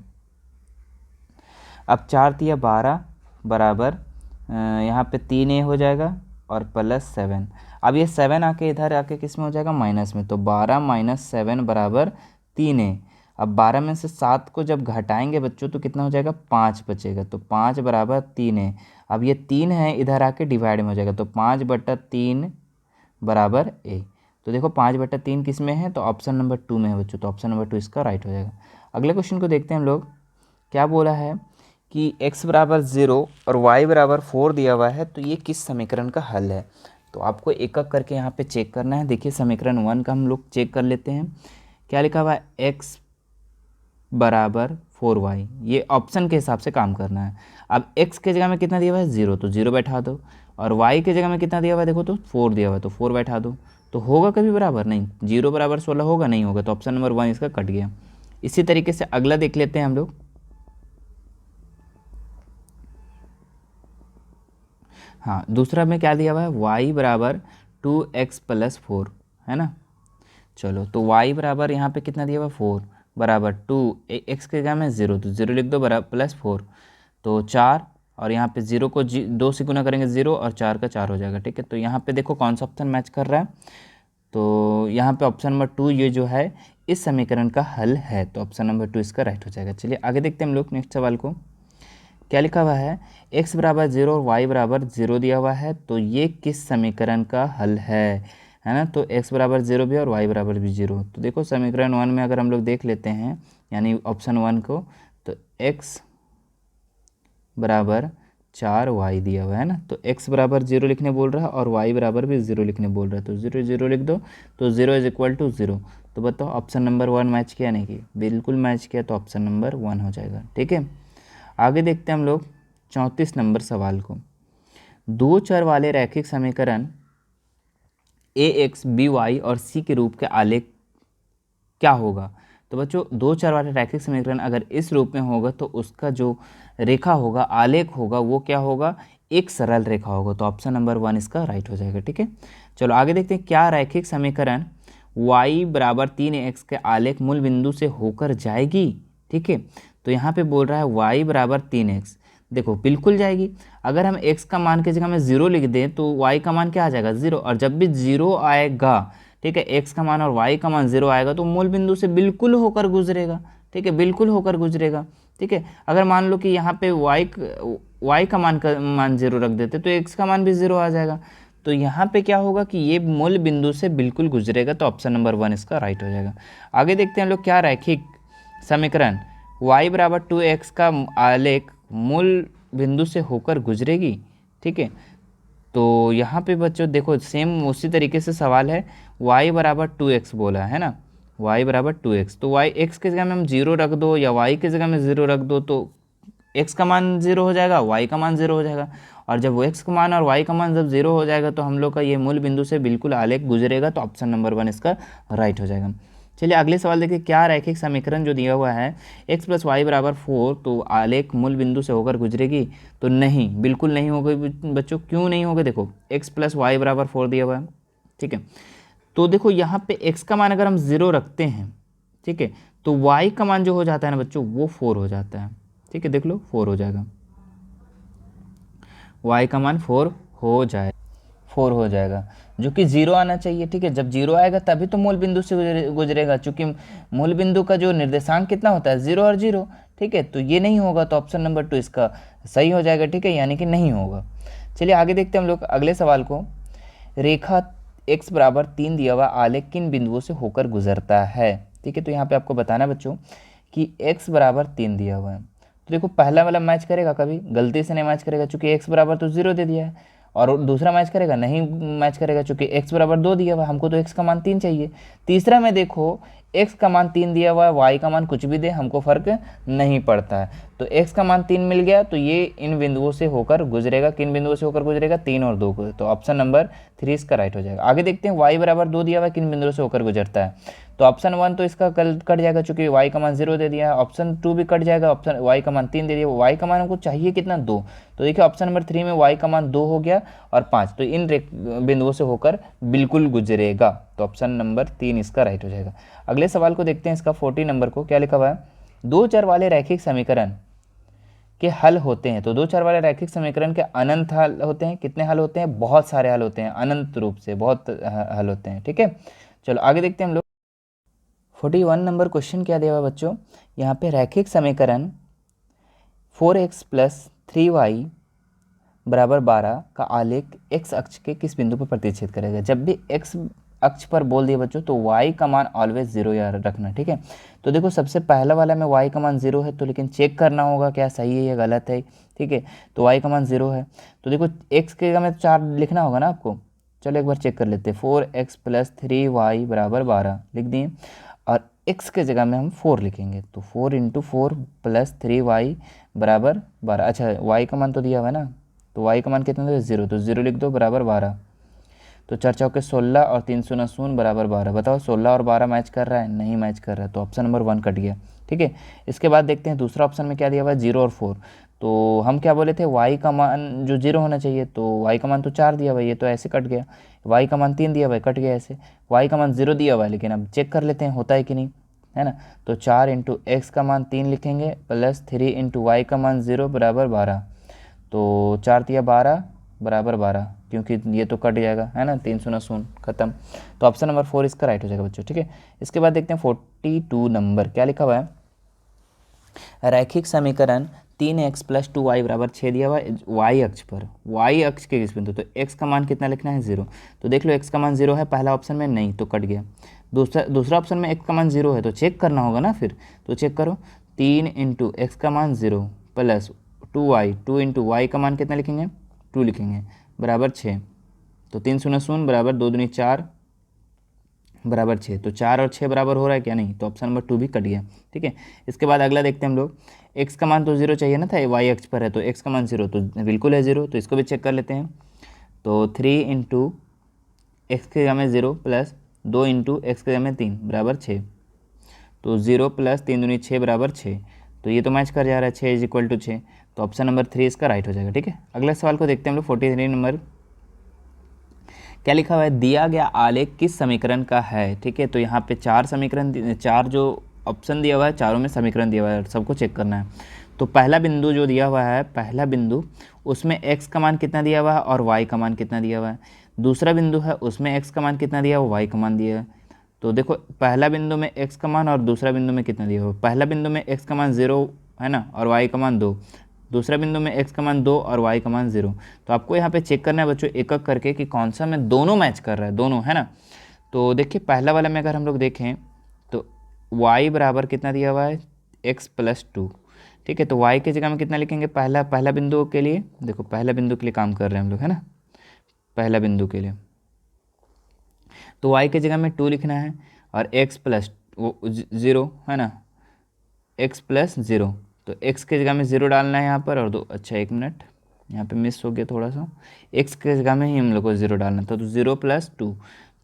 अब 4 दिया 12 बराबर यहाँ पे 3a हो जाएगा और प्लस 7। अब ये 7 आके इधर आके किस में हो जाएगा, माइनस में, तो 12 माइनस 7 बराबर 3a। अब 12 में से 7 को जब घटाएंगे बच्चों तो कितना हो जाएगा, 5 बचेगा, तो 5 बराबर 3a। अब ये 3 है इधर आके डिवाइड में हो जाएगा, तो 5/3 बराबर a। तो देखो 5/3 किस में है, तो ऑप्शन नंबर 2 में है बच्चों, तो ऑप्शन नंबर 2 इसका राइट हो जाएगा। अगले क्वेश्चन को देखते हैं हम लोग। क्या बोला है कि x बराबर 0 और y बराबर 4 दिया हुआ है, तो ये किस समीकरण का हल है। तो आपको एक एक करके यहाँ पे चेक करना है। देखिए समीकरण 1 का हम लोग चेक कर लेते हैं। क्या लिखा हुआ है, x बराबर 4y, ये ऑप्शन के हिसाब से काम करना है। अब x के जगह में कितना दिया हुआ है, 0, तो 0 बैठा दो, और y के जगह में कितना दिया हुआ है, देखो तो 4 दिया हुआ है तो 4 बैठा दो। तो होगा कभी बराबर, नहीं, 0 बराबर 16 होगा, नहीं होगा, तो ऑप्शन नंबर 1 इसका कट गया। इसी तरीके से अगला देख लेते हैं हम लोग। हाँ, दूसरा में क्या दिया हुआ है, y बराबर 2x प्लस 4 है ना। चलो तो y बराबर यहाँ पे कितना दिया हुआ है, 4 बराबर 2, x के जगह में 0, तो 0 लिख दो, बराबर प्लस 4, तो 4, और यहाँ पे 0 को 2 से गुना करेंगे 0 और 4 का 4 हो जाएगा, ठीक है। तो यहाँ पे देखो कौन सा ऑप्शन मैच कर रहा है, तो यहाँ पे ऑप्शन नंबर 2 ये जो है इस समीकरण का हल है, तो ऑप्शन नंबर 2 इसका राइट हो जाएगा। चलिए आगे देखते हैं हम लोग नेक्स्ट सवाल को। क्या लिखा हुआ है, x बराबर 0 और y बराबर 0 दिया हुआ है, तो ये किस समीकरण का हल है ना। तो x बराबर 0 भी और y बराबर भी 0। तो देखो समीकरण 1 में अगर हम लोग देख लेते हैं यानी ऑप्शन 1 को, तो x बराबर 4y दिया हुआ है ना। तो x बराबर 0 लिखने बोल रहा है और y बराबर भी 0 लिखने बोल रहा है, तो 0 0 लिख दो, तो 0 इज इक्वल टू 0। तो बताओ ऑप्शन नंबर 1 मैच किया नहीं किया, बिल्कुल मैच किया, तो ऑप्शन नंबर 1 हो जाएगा, ठीक है। आगे देखते हैं हम लोग 34 नंबर सवाल को। दो चर वाले रैखिक समीकरण ax by और c के रूप के आलेख क्या होगा। तो बच्चों दो चर वाले रैखिक समीकरण अगर इस रूप में होगा तो उसका जो रेखा होगा, आलेख होगा, वो क्या होगा, एक सरल रेखा होगा, तो ऑप्शन नंबर 1 इसका राइट हो जाएगा, ठीक है। चलो आगे देखते हैं। क्या रैखिक समीकरण y बराबर 3x के आलेख मूल बिंदु से होकर जाएगी, ठीक है। तो यहाँ पे बोल रहा है y बराबर 3x, देखो बिल्कुल जाएगी। अगर हम x का मान की जगह में 0 लिख दें तो y का मान क्या आ जाएगा, 0, और जब भी 0 आएगा, ठीक है, x का मान और y का मान 0 आएगा तो मूल बिंदु से बिल्कुल होकर गुजरेगा, ठीक है, बिल्कुल होकर गुजरेगा, ठीक है। अगर मान लो कि यहाँ पे y का मान 0 रख देते तो x का मान भी 0 आ जाएगा, तो यहाँ पे क्या होगा कि ये मूल बिंदु से बिल्कुल गुजरेगा, तो ऑप्शन नंबर 1 इसका राइट हो जाएगा। आगे देखते हैं लोग। क्या रैखिक समीकरण y बराबर 2x का आलेख मूल बिंदु से होकर गुजरेगी, ठीक है। तो यहाँ पे बच्चों देखो सेम उसी तरीके से सवाल है, y बराबर 2x बोला है ना, y बराबर 2x, तो y x के जगह में हम 0 रख दो या y के जगह में 0 रख दो तो x का मान 0 हो जाएगा, y का मान 0 हो जाएगा, और जब x का मान और y का मान जब 0 हो जाएगा तो हम लोग का ये मूल बिंदु से बिल्कुल आलेख गुजरेगा, तो ऑप्शन नंबर 1 इसका राइट हो जाएगा। चलिए अगले सवाल देखिए। क्या रैखिक समीकरण जो दिया हुआ है x प्लस वाई बराबर 4, तो आलेख मूल बिंदु से होकर गुजरेगी, तो नहीं, बिल्कुल नहीं होगी बच्चों। क्यों नहीं होगा, देखो x प्लस वाई बराबर 4 दिया हुआ है, ठीक है। तो देखो यहाँ पे x का मान अगर हम 0 रखते हैं, ठीक है, तो y का मान जो हो जाता है ना बच्चों वो 4 हो जाता है, ठीक है, देख लो 4 हो जाएगा, y का मान 4 हो जाएगा, जो कि 0 आना चाहिए, ठीक है। जब 0 आएगा तभी तो मूल बिंदु से गुजरेगा, चूंकि मूल बिंदु का जो निर्देशांक कितना होता है, 0 और 0, ठीक है, तो ये नहीं होगा, तो ऑप्शन नंबर 2 इसका सही हो जाएगा, ठीक है, यानी कि नहीं होगा। चलिए आगे देखते हैं हम लोग अगले सवाल को। रेखा x बराबर 3 दिया हुआ आलेख किन बिंदुओं से होकर गुजरता है, ठीक है, तो यहाँ पे आपको बताना बच्चों कि x बराबर 3 दिया हुआ है, तो देखो पहला वाला मैच करेगा, कभी गलती से नहीं मैच करेगा चूंकि x बराबर तो 0 दे दिया है, और दूसरा मैच करेगा, नहीं मैच करेगा चूंकि x बराबर 2 दिया हुआ है, हमको तो x का मान 3 चाहिए। तीसरा में देखो x का मान 3 दिया हुआ है, y का मान कुछ भी दे हमको फर्क नहीं पड़ता है, तो x का मान 3 मिल गया, तो ये इन बिंदुओं से होकर गुजरेगा, किन बिंदुओं से होकर गुजरेगा, 3 और 2 को, तो ऑप्शन नंबर 3 इसका राइट हो जाएगा। आगे देखते हैं y बराबर 2 दिया हुआ है, किन बिंदुओं से होकर गुजरता है, तो ऑप्शन 1 तो इसका कट जाएगा चूंकि y का मान 0 दे दिया है, ऑप्शन 2 भी कट जाएगा, ऑप्शन y का मान 3 दे दिया, y का मान हमको चाहिए कितना 2, तो देखिए ऑप्शन नंबर 3 में y का मान 2 हो गया और 5, तो इन बिंदुओं से होकर बिल्कुल गुजरेगा, तो ऑप्शन नंबर 3 इसका राइट हो जाएगा। अगले सवाल को देखते हैं, इसका 40 नंबर को क्या लिखा हुआ है, दो चर वाले रैखिक समीकरण के हल होते हैं, तो दो चर वाले रैखिक समीकरण के अनंत हल होते हैं, कितने हल होते हैं, बहुत सारे हल होते हैं, अनंत रूप से बहुत हल होते हैं, ठीक है। चलो आगे देखते हैं हम लोग। 41 नंबर क्वेश्चन क्या दिया हुआ बच्चों, यहाँ पे रैखिक समीकरण 4x प्लस 3y बराबर 12 का आलेख x अक्ष के किस बिंदु पर प्रतिच्छेद करेगा। जब भी x अक्ष पर बोल दिया बच्चों तो y का मान ऑलवेज 0 याद रखना, ठीक है। तो देखो सबसे पहला वाला में y का मान 0 है, तो लेकिन चेक करना होगा क्या सही है या गलत है, ठीक है, तो y का मान 0 है, तो देखो x के जगह में 4 लिखना होगा ना आपको। चलो एक बार चेक कर लेते हैं, 4x प्लस 3y बराबर 12 लिख दिए, और x के जगह में हम 4 लिखेंगे, तो 4 इंटू 4 प्लस 3y बराबर 12। अच्छा y का मान तो दिया हुआ है ना, तो y का मान कितना है 0, तो 0 लिख दो बराबर 12, तो 4 चौके 16 और 3 शून्य शून्य बराबर 12। बताओ 16 और 12 मैच कर रहा है, नहीं मैच कर रहा है, तो ऑप्शन नंबर 1 कट गया, ठीक है। इसके बाद देखते हैं दूसरा ऑप्शन में क्या दिया हुआ है, 0 और 4, तो हम क्या बोले थे y का मान जो 0 होना चाहिए, तो y का मान तो 4 दिया हुआ है, ये तो ऐसे कट गया, y का मान 3 दिया हुआ है, कट गया ऐसे, y का मान 0 दिया हुआ है, लेकिन अब चेक कर लेते हैं होता है कि नहीं, है ना, तो 4 इंटू एक्स का मान 3 लिखेंगे प्लस 3 इंटू वाई का मान 0 बराबर 12, तो 4 तिया 12 बराबर 12, क्योंकि ये तो कट जाएगा, है ना, 3 शून्य शून्य खत्म, तो ऑप्शन नंबर 4 इसका राइट हो जाएगा बच्चों, ठीक है। इसके बाद देखते हैं 42 नंबर क्या लिखा हुआ है, रैखिक समीकरण 3x प्लस 2y बराबर 6 दिया हुआ है y अक्ष पर, y अक्ष के किस बिंदु, तो x का मान कितना लिखना है 0, तो देख लो x का मान 0 है पहला ऑप्शन में, नहीं तो कट गया। दूसरा ऑप्शन में x का मान 0 है, तो चेक करना होगा ना फिर, तो चेक करो 3 इंटू एक्स का मान 0 प्लस 2y, 2 इंटू वाई का मान कितना लिखेंगे 2 लिखेंगे बराबर 6, तो 3 शून्य शून्य बराबर 2 दूनी 4 बराबर 6, तो 4 और 6 बराबर हो रहा है क्या, नहीं, तो ऑप्शन नंबर 2 भी कट गया, ठीक है। इसके बाद अगला देखते हैं हम लोग, x का मान तो 0 चाहिए ना था, y अक्ष पर है तो x का मान 0 तो बिल्कुल है 0, तो इसको भी चेक कर लेते हैं, तो 3 इंटू एक्स के जगह में 0 प्लस 2 इंटू एक्स के जगह में 3 बराबर 6, तो 0 प्लस 3 दूनी 6 बराबर 6, तो ये तो मैच कर जा रहा है 6 इज इक्वल टू 6, तो ऑप्शन नंबर 3 इसका राइट हो जाएगा, ठीक है। अगले सवाल को देखते हैं हम लोग 43 नंबर क्या लिखा हुआ है, दिया गया आलेख किस समीकरण का है, ठीक है, तो यहाँ पे 4 समीकरण, 4 जो ऑप्शन दिया हुआ है चारों में समीकरण दिया हुआ है, सबको चेक करना है। तो पहला बिंदु जो दिया हुआ है, पहला बिंदु उसमें x का मान कितना दिया हुआ है और y का मान कितना दिया हुआ है, दूसरा बिंदु है उसमें x का मान कितना दिया हुआ, y का मान दिया है, तो देखो पहला बिंदु में x का मान और दूसरा बिंदु में कितना दिया हुआ, पहला बिंदु में x का मान 0 है ना, और y का मान 2, दूसरा बिंदु में x का मान 2 और y का मान 0, तो आपको यहाँ पे चेक करना है बच्चों एक एक करके कि कौन सा में दोनों मैच कर रहा है, दोनों, है ना। तो देखिए पहला वाला में अगर हम लोग देखें तो y बराबर कितना दिया हुआ है x प्लस 2, ठीक है, तो y की जगह में कितना लिखेंगे, पहला बिंदु के लिए, देखो पहला बिंदु के लिए काम कर रहे हैं हम लोग, है ना, पहला बिंदु के लिए, तो y की जगह में 2 लिखना है और x प्लस 0 है ना, x प्लस 0, तो x की जगह में 0 डालना है यहाँ पर, और दो, अच्छा एक मिनट यहाँ पे मिस हो गया थोड़ा सा, x की जगह में ही हम लोग को 0 डालना था, तो 0 प्लस 2,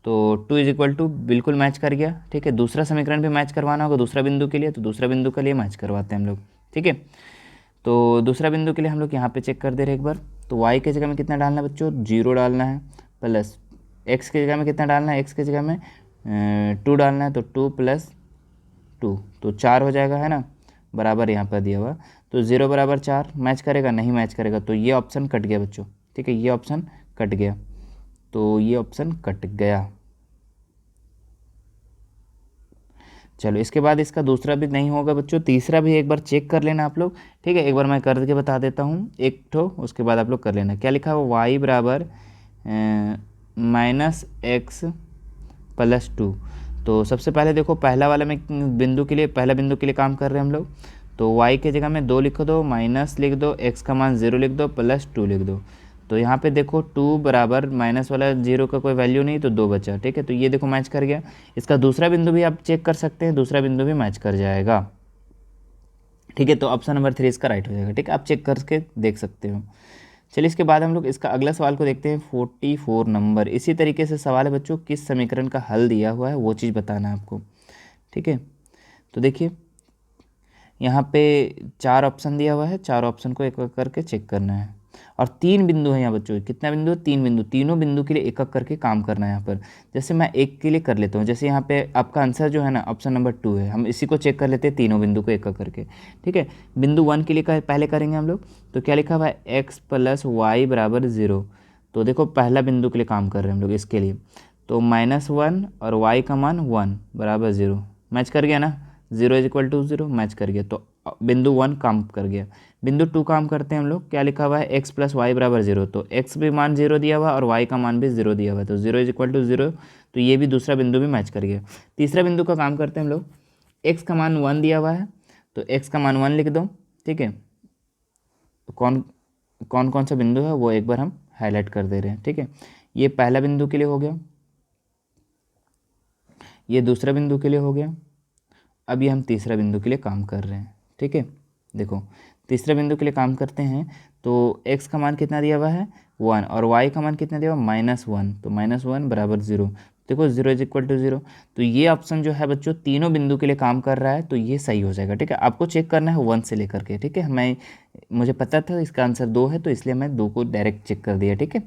तो 2 इज इक्वल टू बिल्कुल मैच कर गया, ठीक है। दूसरा समीकरण भी मैच करवाना होगा दूसरा बिंदु के लिए, तो दूसरा बिंदु के लिए मैच करवाते हैं हम लोग, ठीक है। तो दूसरा बिंदु के लिए हम लोग यहाँ पे चेक कर दे रहे एक बार, तो y की जगह में कितना डालना है बच्चों 0 डालना है, प्लस x की जगह में कितना डालना है, x की जगह में 2 डालना है, तो 2 प्लस 2, तो 4 हो जाएगा, है ना, बराबर यहाँ पर दिया हुआ, तो 0 बराबर 4 मैच करेगा, नहीं मैच करेगा, तो ये ऑप्शन कट गया बच्चों, ठीक है, ये ऑप्शन कट गया, तो ये ऑप्शन कट गया। चलो इसके बाद इसका दूसरा भी नहीं होगा बच्चों, तीसरा भी एक बार चेक कर लेना आप लोग, ठीक है। एक बार मैं करके बता देता हूँ एक ठो, उसके बाद आप लोग कर लेना। क्या लिखा हुआ, वाई बराबर -x+2। तो सबसे पहले देखो पहला वाला में बिंदु के लिए, पहला बिंदु के लिए काम कर रहे हैं हम लोग, तो y के जगह में 2 लिख दो, माइनस लिख दो, x का मान 0 लिख दो, +2 लिख दो। तो यहाँ पे देखो 2 बराबर माइनस वाला 0 का कोई वैल्यू नहीं, तो 2 बचा, ठीक है। तो ये देखो मैच कर गया। इसका दूसरा बिंदु भी आप चेक कर सकते हैं, दूसरा बिंदु भी मैच कर जाएगा, ठीक है। तो ऑप्शन नंबर 3 इसका राइट हो जाएगा, ठीक है। आप चेक करके देख सकते हो। चलिए इसके बाद हम लोग इसका अगला सवाल को देखते हैं, 44 नंबर। इसी तरीके से सवाल है बच्चों, किस समीकरण का हल दिया हुआ है वो चीज़ बताना है आपको, ठीक है। तो देखिए यहाँ पे 4 ऑप्शन दिया हुआ है, 4 ऑप्शन को एक एक करके चेक करना है, और 3 बिंदु है यहाँ बच्चों। कितना बिंदु है, 3 बिंदु। तीनों बिंदु के लिए एक एक करके काम करना है यहाँ पर। जैसे मैं एक के लिए कर लेता हूँ, जैसे यहाँ पे आपका आंसर जो है ना ऑप्शन नंबर 2 है, हम इसी को चेक कर लेते हैं तीनों बिंदु को एक एक करके, ठीक है। बिंदु 1 के लिए पहले करेंगे हम लोग। तो क्या लिखा हुआ है, x+y = 0। तो देखो पहला बिंदु के लिए काम कर रहे हैं हम लोग इसके लिए, तो -1 और y का मान 1 = 0, मैच कर गया ना, 0 = 0 मैच कर गया। तो बिंदु 1 काम कर गया। बिंदु 2 काम करते हैं हम लोग। क्या लिखा हुआ है, x+y = 0। तो x भी मान 0 दिया हुआ और y का मान भी 0 दिया हुआ है, तो 0 = 0। तो ये भी दूसरा बिंदु भी मैच कर गया। तीसरा बिंदु का काम करते हैं हम लोग। x का मान 1 दिया हुआ है, तो x का मान 1 लिख दो, ठीक है। तो कौन कौन सा बिंदु है वो एक बार हम हाईलाइट कर दे रहे हैं, ठीक है। ये पहला बिंदु के लिए हो गया, ये दूसरा बिंदु के लिए हो गया। अभी हम तीसरा बिंदु के लिए काम कर रहे हैं, ठीक है। देखो तीसरा बिंदु के लिए काम करते हैं, तो x का मान कितना दिया हुआ है, 1, और y का मान कितना दिया हुआ, -1। तो -1 = 0। देखो 0 = 0। तो ये ऑप्शन जो है बच्चों तीनों बिंदु के लिए काम कर रहा है, तो ये सही हो जाएगा, ठीक है। आपको चेक करना है 1 से लेकर के, ठीक है। मुझे पता था इसका आंसर 2 है, तो इसलिए मैं 2 को डायरेक्ट चेक कर दिया, ठीक है।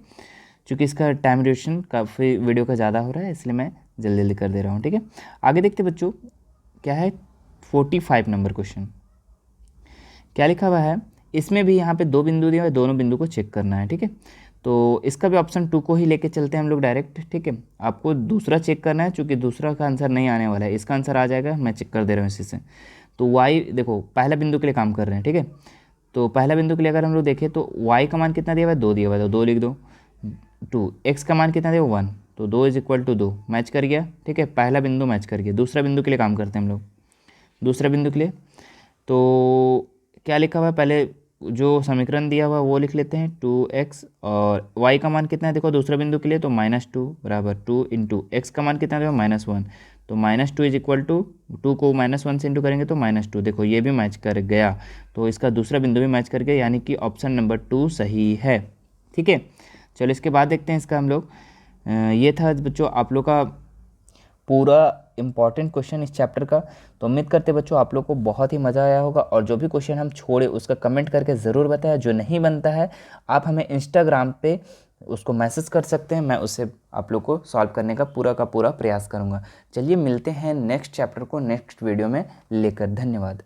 चूँकि इसका टाइम ड्यूरेशन काफ़ी वीडियो का ज़्यादा हो रहा है, इसलिए मैं जल्दी जल्दी कर दे रहा हूँ, ठीक है। आगे देखते बच्चों क्या है, 45 नंबर क्वेश्चन। क्या लिखा हुआ है, इसमें भी यहाँ पे 2 बिंदु दिए हुए, दोनों बिंदु को चेक करना है, ठीक है। तो इसका भी ऑप्शन 2 को ही लेके चलते हैं हम लोग डायरेक्ट, ठीक है। आपको दूसरा चेक करना है, चूँकि दूसरा का आंसर नहीं आने वाला है, इसका आंसर आ जाएगा, मैं चेक कर दे रहा हूँ इसी से। तो y देखो पहला बिंदु के लिए काम कर रहे हैं, ठीक है। तो पहला बिंदु के लिए अगर हम लोग देखें तो y का मान कितना दिया हुआ है, 2 दिया हुआ है, तो 2 लिख दो। 2, x का मान कितना दिया हुआ, 1, तो 2 = 2 मैच कर गया, ठीक है। पहला बिंदु मैच कर गया। दूसरा बिंदु के लिए काम करते हैं हम लोग। दूसरा बिंदु के लिए तो क्या लिखा हुआ है, पहले जो समीकरण दिया हुआ है वो लिख लेते हैं, 2x, और y का मान कितना है देखो दूसरा बिंदु के लिए, तो -2 = 2 × x का मान कितना है, -1। तो -2 = 2 को -1 से इंटू करेंगे तो -2। देखो ये भी मैच कर गया, तो इसका दूसरा बिंदु भी मैच कर गया, यानी कि ऑप्शन नंबर 2 सही है, ठीक है। चलो इसके बाद देखते हैं इसका हम लोग। ये था बच्चों आप लोग का पूरा इम्पॉर्टेंट क्वेश्चन इस चैप्टर का। तो उम्मीद करते बच्चों आप लोग को बहुत ही मज़ा आया होगा, और जो भी क्वेश्चन हम छोड़े उसका कमेंट करके ज़रूर बताया। जो नहीं बनता है आप हमें इंस्टाग्राम पे उसको मैसेज कर सकते हैं, मैं उसे आप लोग को सॉल्व करने का पूरा प्रयास करूँगा। चलिए मिलते हैं नेक्स्ट चैप्टर को नेक्स्ट वीडियो में लेकर। धन्यवाद।